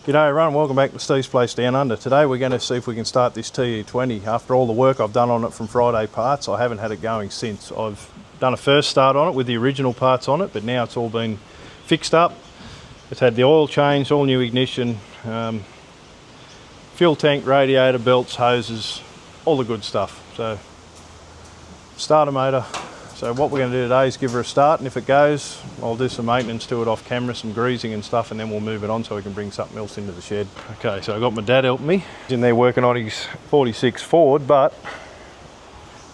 G'day everyone, welcome back to Steve's Place Down Under. Today we're going to see if we can start this TE20. After all the work I've done on it from Friday parts, I haven't had it going since. I've done a first start on it with the original parts on it, but now it's all been fixed up. It's had the oil changed, all new ignition, fuel tank, radiator, belts, hoses, all the good stuff. So, starter motor. So what we're going to do today is give her a start, and if it goes, I'll do some maintenance to it off camera, some greasing and stuff, and then we'll move it on so we can bring something else into the shed. Okay, so I've got my dad helping me. He's in there working on his 46 Ford, but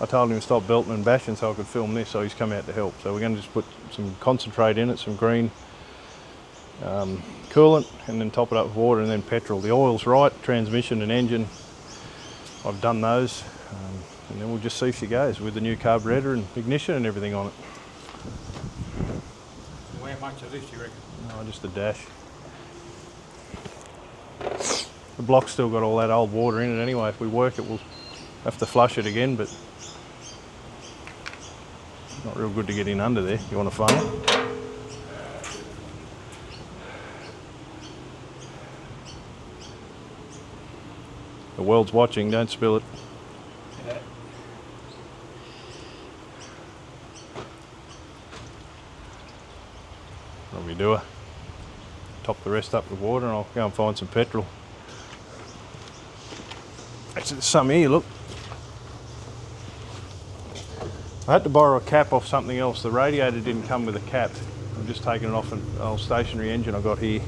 I told him to stop belting and bashing so I could film this, so he's come out to help. So we're going to just put some concentrate in it, some green coolant, and then top it up with water and then petrol. The oil's right, transmission and engine, I've done those. And then we'll just see if she goes with the new carburetor and ignition and everything on it. How much of this, you reckon? Oh, just a dash. The block's still got all that old water in it anyway. If we work it, we'll have to flush it again, but not real good to get in under there. You want to funnel? The world's watching, don't spill it. Probably do her. Top the rest up with water and I'll go and find some petrol. Actually, there's some here, look. I had to borrow a cap off something else. The radiator didn't come with a cap. I'm just taking it off an old stationary engine I got here.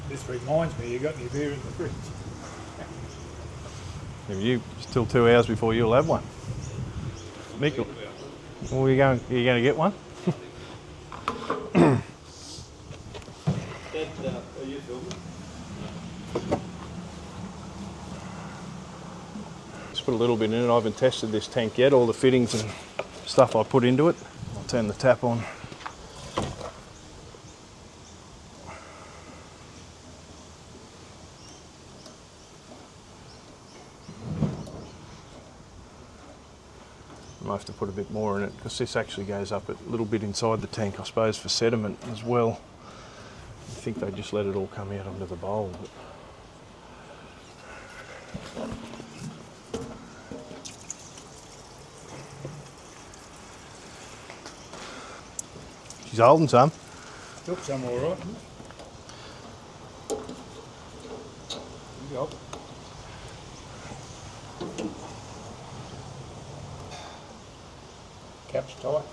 This reminds me, you got any beer in the fridge? You still 2 hours before you'll have one. Mick, well, are you going to get one? Just put a little bit in it. I haven't tested this tank yet, all the fittings and stuff I put into it. I'll turn the tap on. I have to put a bit more in it because this actually goes up a little bit inside the tank, I suppose, for sediment as well. I think they just let it all come out onto the bowl. She's holding some. Took some all right. Good job. Cap's tight.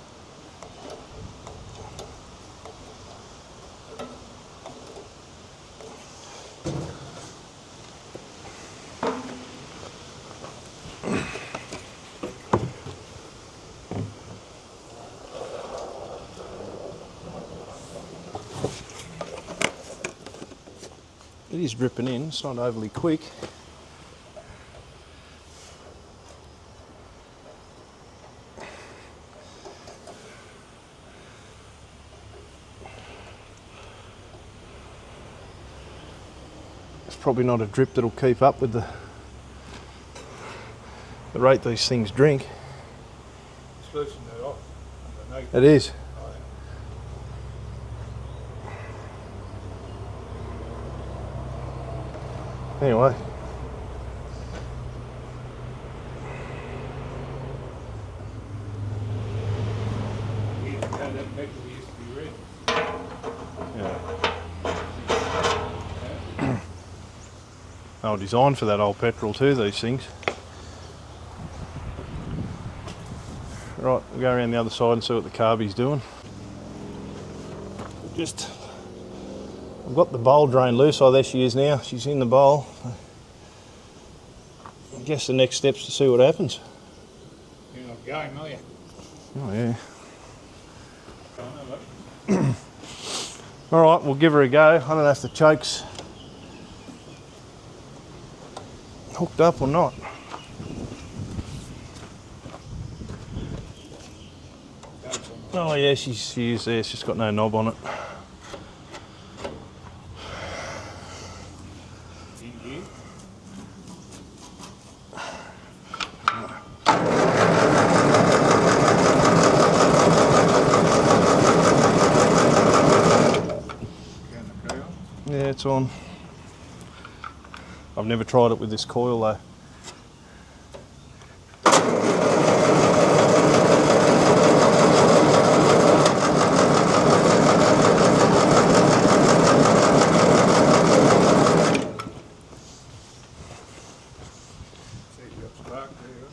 It is dripping in, it's not overly quick. Probably not a drip that'll keep up with the rate these things drink. It's loosened it off underneath. It is. Anyway. That petrol used to be red. Yeah. They were designed for that old petrol too, these things. Right, we'll go around the other side and see what the carby's doing. I've got the bowl drain loose. Oh, there she is now. She's in the bowl. I guess the next step's to see what happens. You're not going, are you? Oh, yeah. All right, we'll give her a go. I don't know if the choke's hooked up or not. Oh yeah, she is there. She's got no knob on it. on. I've never tried it with this coil though.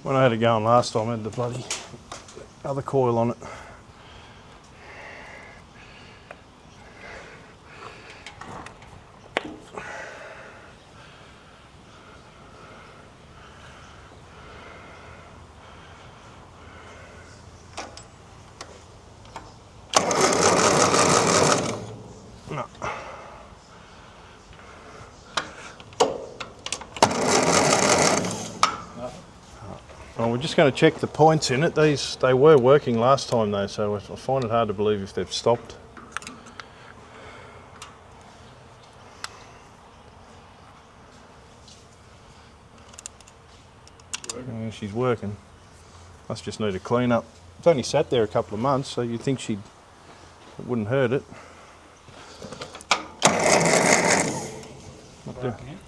When I had it going last time, I had the bloody other coil on it. No. Well, we're just going to check the points in it. They were working last time though, so I find it hard to believe if they've stopped. Yeah, she's working. Must just need a clean up. It's only sat there a couple of months, so you'd think it wouldn't hurt it.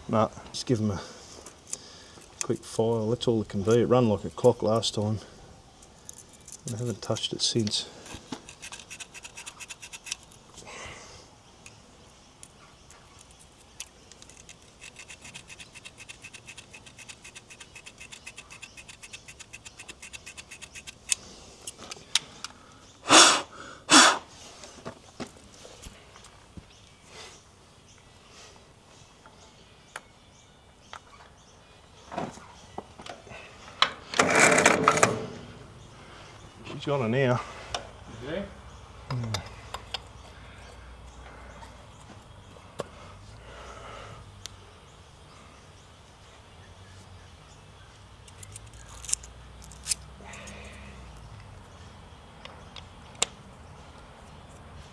No, just give them a quick file. That's all it can be. It ran like a clock last time. I haven't touched it since. She's got her now. Yeah.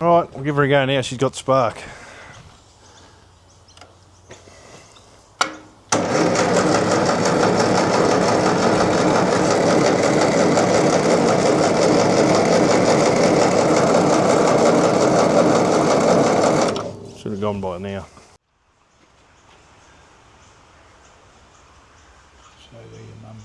Alright, we'll give her a go now. She's got spark. Should have gone by now. So they're your mum's.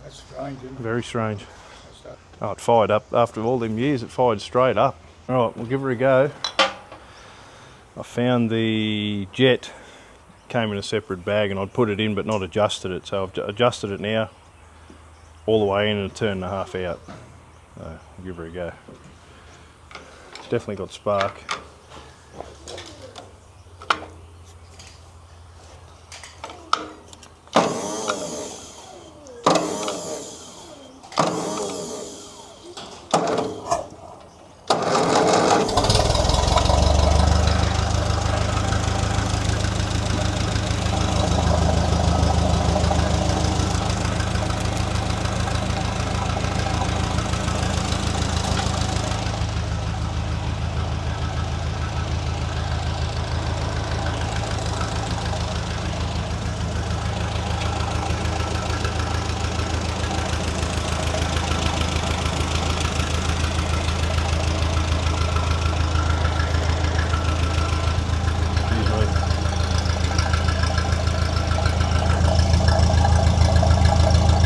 That's strange, isn't it? Very strange. What's that? Oh, it fired up. After all them years, it fired straight up. Alright, we'll give her a go. I found the jet came in a separate bag and I'd put it in but not adjusted it. So I've adjusted it now, all the way in and a turn and a half out. So I'll give her a go. It's definitely got spark.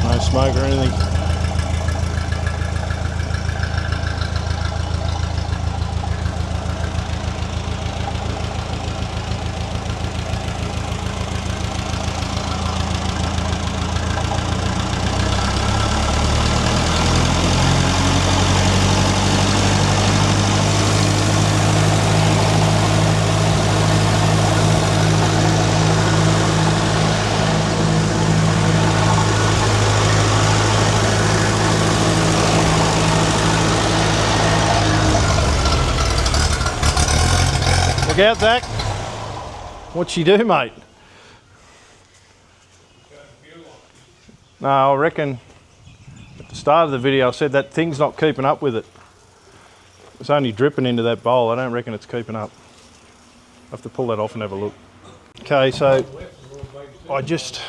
No smoke or anything. Look out, Zach. What'd she do, mate? No, I reckon at the start of the video I said that thing's not keeping up with it. It's only dripping into that bowl. I don't reckon it's keeping up. I have to pull that off and have a look. Okay, so I just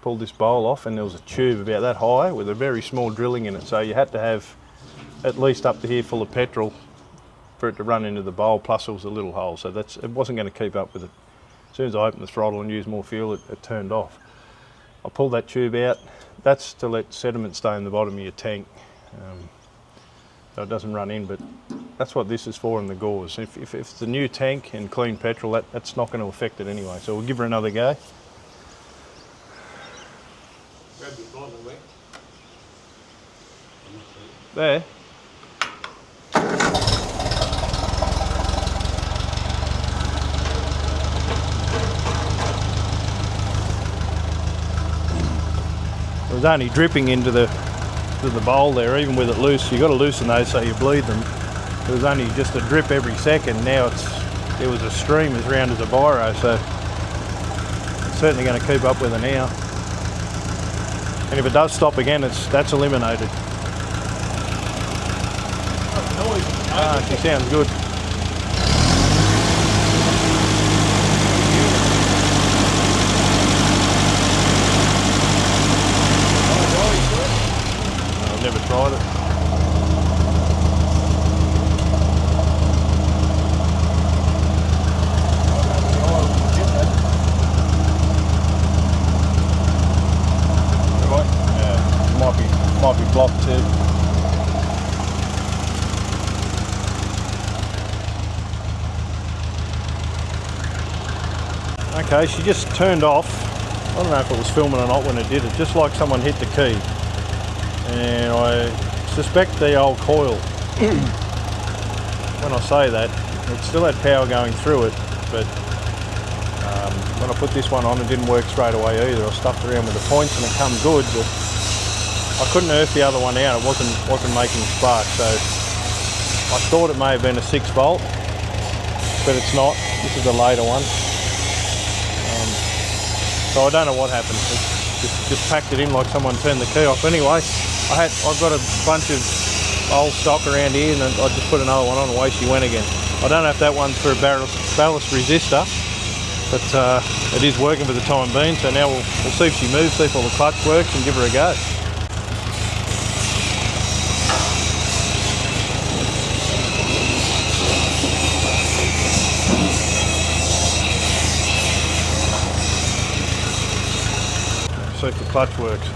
pulled this bowl off, and there was a tube about that high with a very small drilling in it. So you had to have at least up to here full of petrol for it to run into the bowl. Plus it was a little hole, so it wasn't going to keep up with it. As soon as I opened the throttle and used more fuel, it turned off. I pulled that tube out. That's to let sediment stay in the bottom of your tank, so it doesn't run in, but that's what this is for in the gauze. If it's a new tank and clean petrol, that's not going to affect it anyway. So we'll give her another go. Grab your bottle away. There. It was only dripping into the bowl there. Even with it loose, you've got to loosen those so you bleed them. It was only just a drip every second. Now it was a stream as round as a biro, so it's certainly going to keep up with it now. And if it does stop again, that's eliminated. Ah, she sounds good. I've never tried it. Might be blocked too. Okay, she just turned off. I don't know if it was filming or not when it did it, just like someone hit the key. And I suspect the old coil, when I say that, it still had power going through it, but when I put this one on, it didn't work straight away either. I stuffed around with the points and it come good, but I couldn't earth the other one out. It wasn't making spark, so I thought it may have been a 6 volt, but it's not. This is a later one. So I don't know what happened. It just packed it in like someone turned the key off. Anyway, I've got a bunch of old stock around here, and I just put another one on, and away she went again. I don't know if that one's for a ballast resistor, but it is working for the time being. So now we'll see if she moves, see if all the clutch works, and give her a go. See if the clutch works.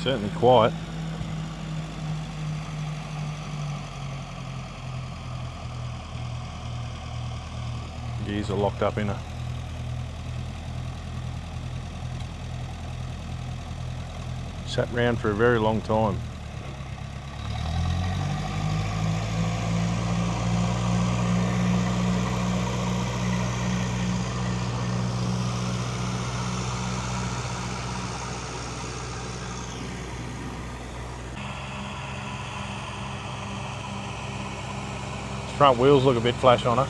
Certainly quiet. Gears are locked up in her. Sat round for a very long time. Front wheels look a bit flash on her.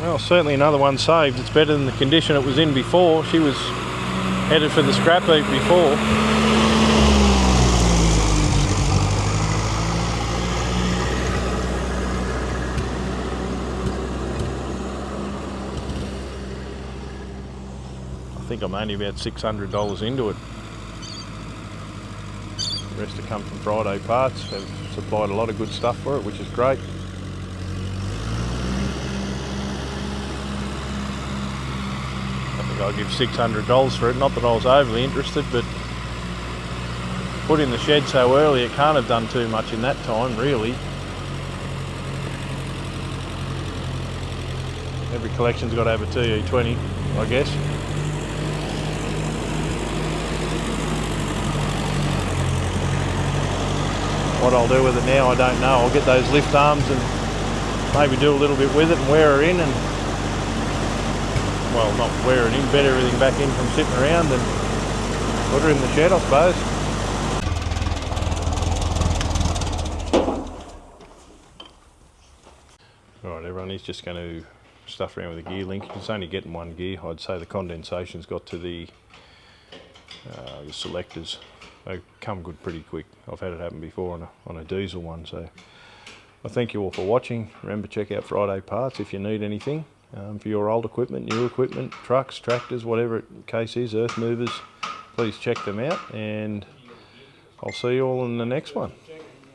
Well, certainly another one saved. It's better than the condition it was in before. She was headed for the scrap heap before. think I'm only about $600 into it. The rest have come from Friday Parts. They've supplied a lot of good stuff for it, which is great. I think I'll give $600 for it. Not that I was overly interested, but put in the shed so early, it can't have done too much in that time, really. Every collection's got to have a TE20, I guess. What I'll do with it now, I don't know. I'll get those lift arms and maybe do a little bit with it and wear her in, and well, not wear it in, bed everything back in from sitting around and put her in the shed, I suppose. Alright everyone, he's just going to stuff around with the gear link. It's only getting one gear. I'd say the condensation's got to the selectors. They come good pretty quick. I've had it happen before on a diesel one. So I thank you all for watching. Remember, check out Friday Parts if you need anything for your old equipment, new equipment, trucks, tractors, whatever the case is, earth movers. Please check them out, and I'll see you all in the next one.